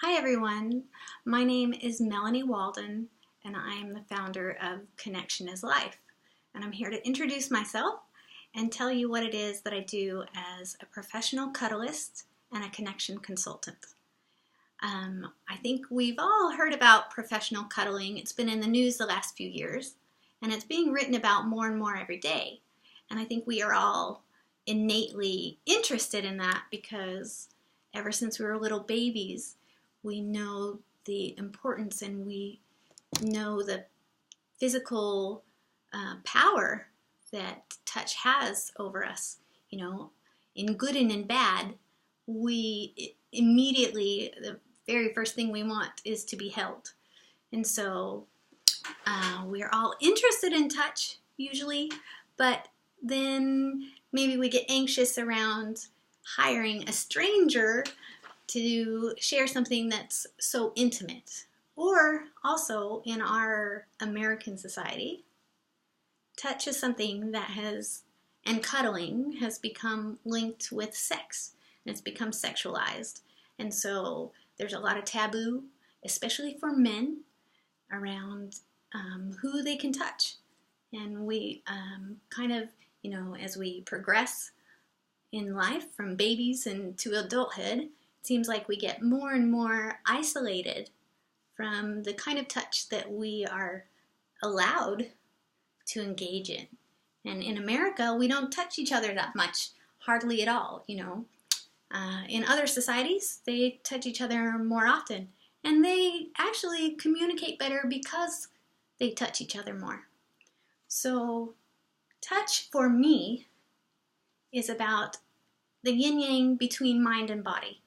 Hi everyone, my name is Melanie Walden and I'm the founder of Connection is Life. And I'm here to introduce myself and tell you what it is that I do as a professional cuddlist and a connection consultant. I think we've all heard about professional cuddling. It's been in the news the last few years and it's being written about more and more every day. And I think we are all innately interested in that because ever since we were little babies, we know the importance and we know the physical power that touch has over us. You know, in good and in bad, we immediately, the very first thing we want is to be held. And so we're all interested in touch usually, but then maybe we get anxious around hiring a stranger to share something that's so intimate. Or also in our American society, touch is something that and cuddling has become linked with sex. And it's become sexualized. And so there's a lot of taboo, especially for men, around who they can touch. And we as we progress in life from babies and to adulthood, it seems like we get more and more isolated from the kind of touch that we are allowed to engage in. And in America, we don't touch each other that much, hardly at all, In other societies, they touch each other more often. And they actually communicate better because they touch each other more. So touch for me is about the yin-yang between mind and body.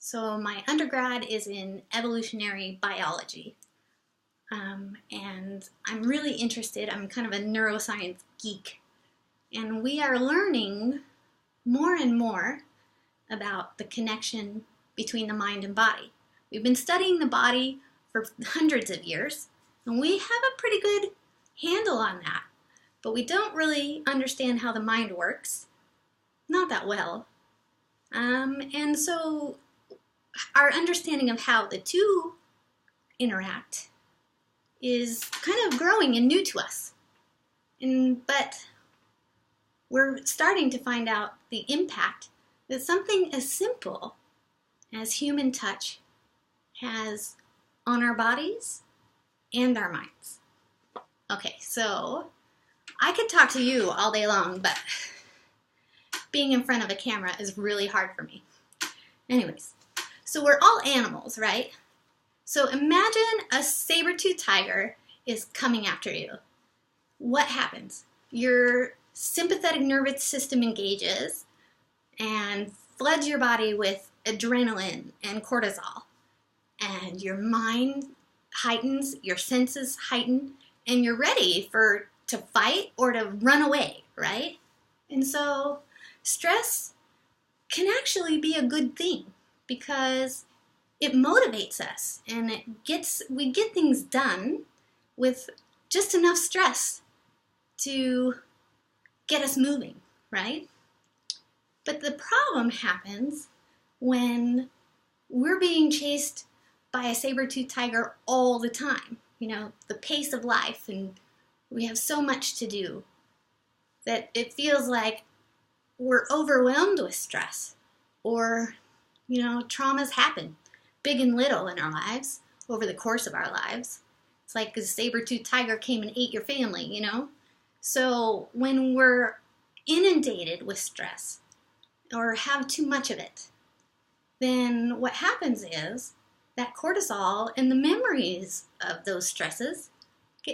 So my undergrad is in evolutionary biology. And I'm really interested, I'm kind of a neuroscience geek. And we are learning more and more about the connection between the mind and body. We've been studying the body for hundreds of years, and we have a pretty good handle on that. But we don't really understand how the mind works. Not that well. And so our understanding of how the two interact is kind of growing and new to us. But we're starting to find out the impact that something as simple as human touch has on our bodies and our minds. Okay, so I could talk to you all day long, but being in front of a camera is really hard for me. Anyways, so we're all animals, right? So imagine a saber-toothed tiger is coming after you. What happens? Your sympathetic nervous system engages and floods your body with adrenaline and cortisol. And your mind heightens, your senses heighten, and you're ready to fight or to run away, right? And so stress can actually be a good thing because it motivates us and we get things done with just enough stress to get us moving, right? But the problem happens when we're being chased by a saber-toothed tiger all the time. The pace of life, and we have so much to do that it feels like we're overwhelmed with stress, or, traumas happen, big and little in our lives, over the course of our lives. It's like a saber-toothed tiger came and ate your family, So when we're inundated with stress, or have too much of it, then what happens is that cortisol and the memories of those stresses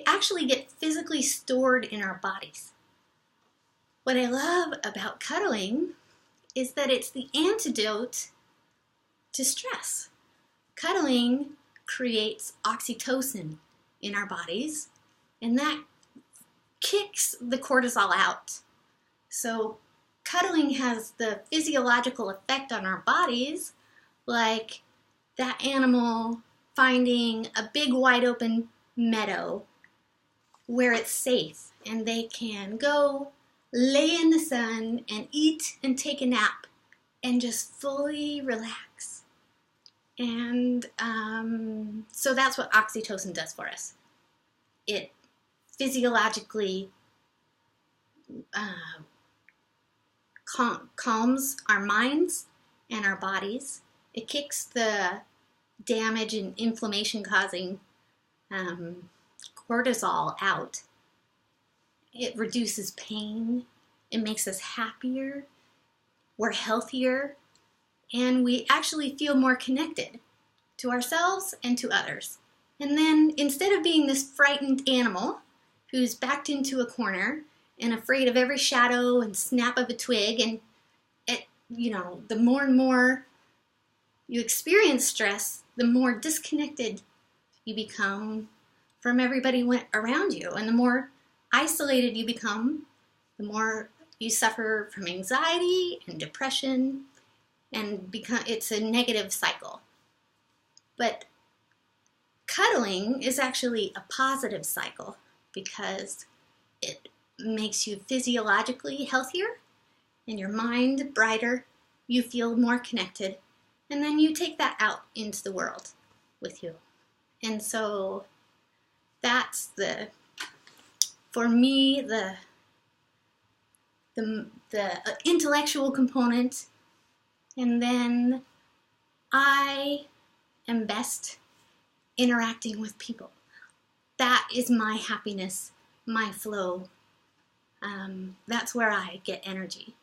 actually get physically stored in our bodies. What I love about cuddling is that it's the antidote to stress. Cuddling creates oxytocin in our bodies, and that kicks the cortisol out. So cuddling has the physiological effect on our bodies, like that animal finding a big wide open meadow where it's safe and they can go lay in the sun and eat and take a nap and just fully relax. And so that's what oxytocin does for us. It physiologically calms our minds and our bodies. It kicks the damage and inflammation causing cortisol out. It reduces pain. It makes us happier. We're healthier. And we actually feel more connected to ourselves and to others. And then instead of being this frightened animal who's backed into a corner and afraid of every shadow and snap of a twig, and the more and more you experience stress, the more disconnected you become from everybody around you, and the more isolated you become, the more you suffer from anxiety and depression, and it's a negative cycle. But cuddling is actually a positive cycle because it makes you physiologically healthier and your mind brighter. You feel more connected, and then you take that out into the world with you. And so that's for me, the intellectual component. And then I am best interacting with people. That is my happiness, my flow. That's where I get energy.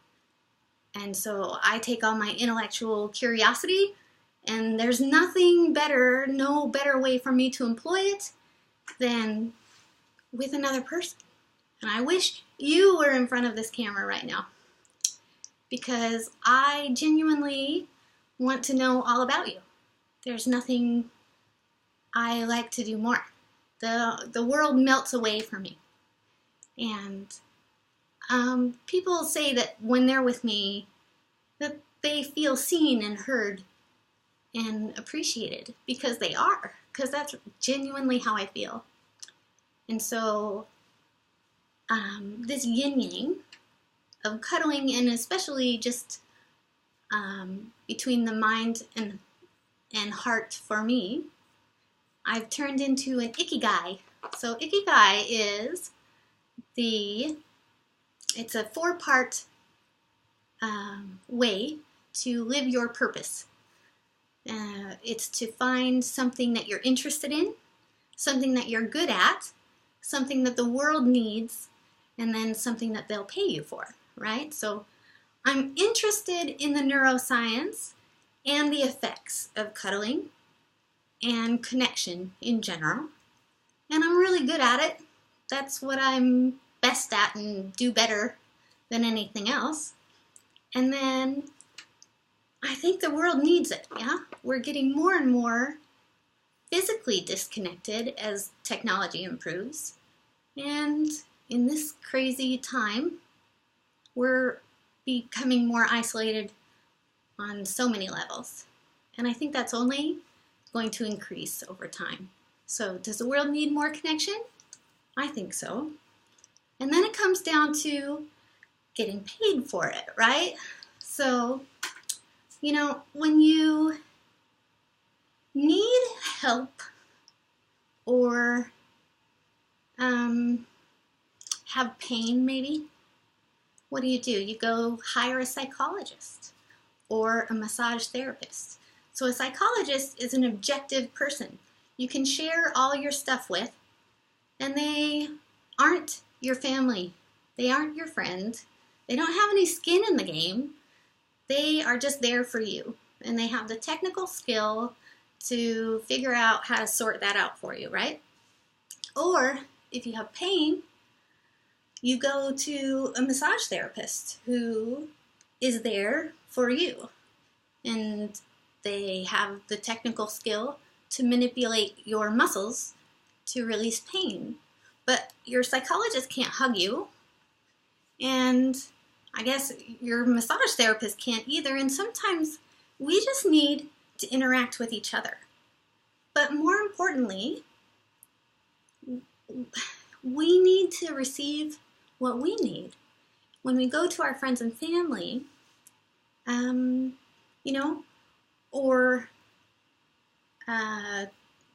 And so I take all my intellectual curiosity, and there's nothing better, no better way for me to employ it than with another person. And I wish you were in front of this camera right now, because I genuinely want to know all about you. There's nothing I like to do more. The world melts away from me. And people say that when they're with me, that they feel seen and heard and appreciated, because they are, because that's genuinely how I feel. And so this yin-yang of cuddling, and especially just between the mind and heart for me, I've turned into an ikigai. So ikigai is it's a 4-part way to live your purpose. It's to find something that you're interested in, something that you're good at, something that the world needs, and then something that they'll pay you for, right? So I'm interested in the neuroscience and the effects of cuddling and connection in general, and I'm really good at it. That's what I'm best at and do better than anything else. And then I think the world needs it, yeah? We're getting more and more physically disconnected as technology improves. And in this crazy time, we're becoming more isolated on so many levels. And I think that's only going to increase over time. So does the world need more connection? I think so. And then it comes down to getting paid for it, right? So, when you need help or have pain maybe, what do? You go hire a psychologist or a massage therapist. So a psychologist is an objective person you can share all your stuff with, and they aren't your family. They aren't your friend. They don't have any skin in the game. They are just there for you, and they have the technical skill to figure out how to sort that out for you, right? Or if you have pain, you go to a massage therapist who is there for you, and they have the technical skill to manipulate your muscles to release pain. But your psychologist can't hug you, and I guess your massage therapist can't either, and sometimes we just need to interact with each other. But more importantly, we need to receive what we need. When we go to our friends and family, or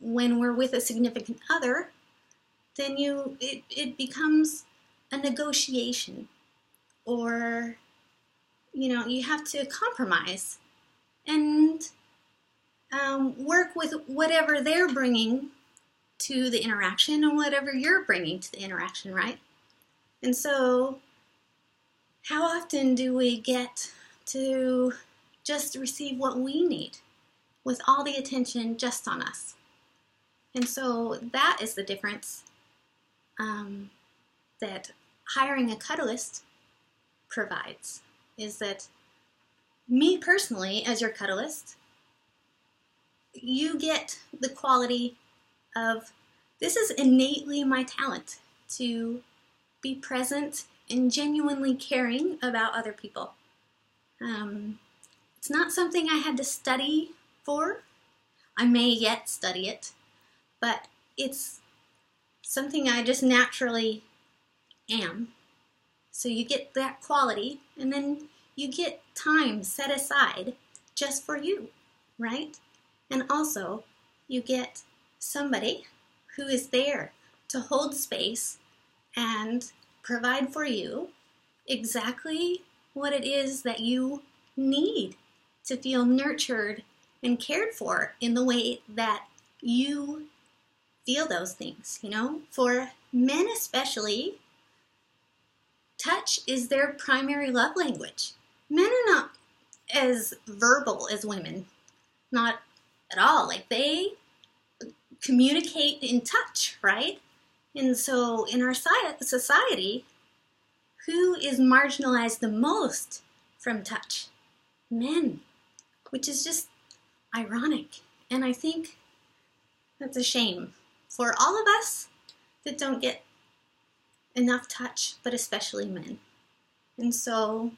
when we're with a significant other, then it becomes a negotiation, or you have to compromise and work with whatever they're bringing to the interaction and whatever you're bringing to the interaction, right? And so how often do we get to just receive what we need with all the attention just on us? And so that is the difference that hiring a cuddlist provides, is that me personally, as your cuddlist, you get the quality of, this is innately my talent, to be present and genuinely caring about other people. It's not something I had to study for. I may yet study it, but it's something I just naturally am. So you get that quality, and then you get time set aside just for you, right? And also, you get somebody who is there to hold space and provide for you exactly what it is that you need to feel nurtured and cared for in the way that you feel those things. For men especially, touch is their primary love language. Men are not as verbal as women, not at all. Like, they communicate in touch, right? And so in our society, who is marginalized the most from touch? Men, which is just ironic. And I think that's a shame for all of us that don't get enough touch, but especially men. And so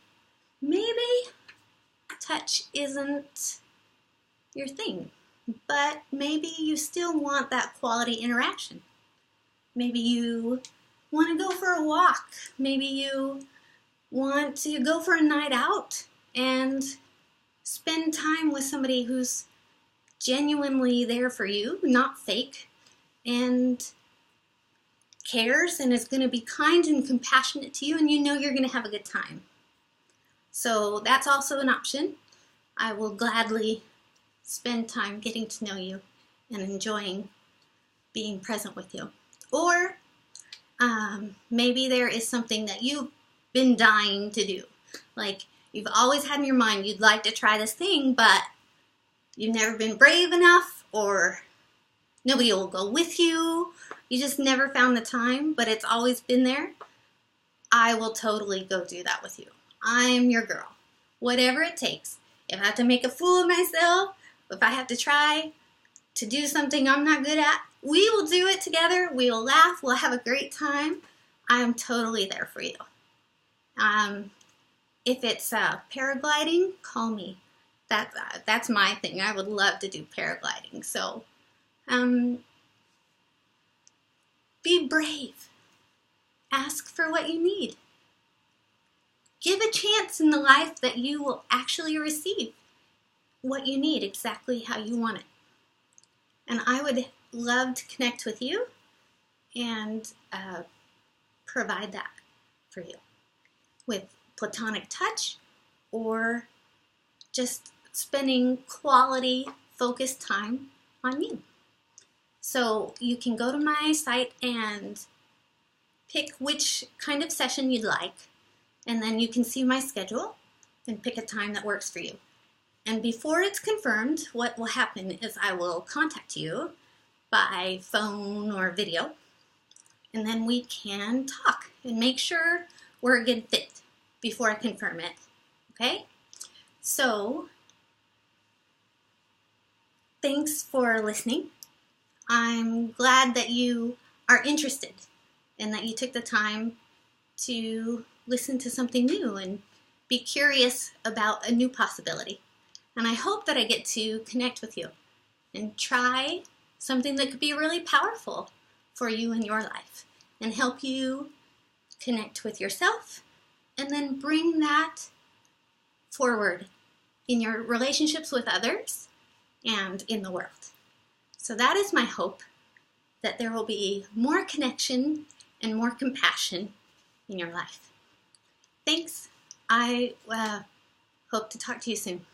maybe touch isn't your thing, but maybe you still want that quality interaction. Maybe you want to go for a walk. Maybe you want to go for a night out and spend time with somebody who's genuinely there for you, not fake, and cares and is going to be kind and compassionate to you, and you're going to have a good time. So that's also an option. I will gladly spend time getting to know you and enjoying being present with you. Or maybe there is something that you've been dying to do. Like, you've always had in your mind you'd like to try this thing, but you've never been brave enough, or nobody will go with you. You just never found the time, but it's always been there. I will totally go do that with you. I'm your girl. Whatever it takes. If I have to make a fool of myself, if I have to try to do something I'm not good at, we will do it together. We will laugh. We'll have a great time. I am totally there for you. If it's paragliding, call me. That's my thing. I would love to do paragliding. So be brave. Ask for what you need. Give a chance in the life that you will actually receive what you need exactly how you want it. And I would love to connect with you and provide that for you with platonic touch, or just spending quality, focused time on you. So you can go to my site and pick which kind of session you'd like, and then you can see my schedule and pick a time that works for you. And before it's confirmed, what will happen is I will contact you by phone or video, and then we can talk and make sure we're a good fit before I confirm it. Okay? So, thanks for listening. I'm glad that you are interested and that you took the time to listen to something new and be curious about a new possibility. And I hope that I get to connect with you and try something that could be really powerful for you in your life and help you connect with yourself and then bring that forward in your relationships with others and in the world. So that is my hope, that there will be more connection and more compassion in your life. Thanks. I hope to talk to you soon.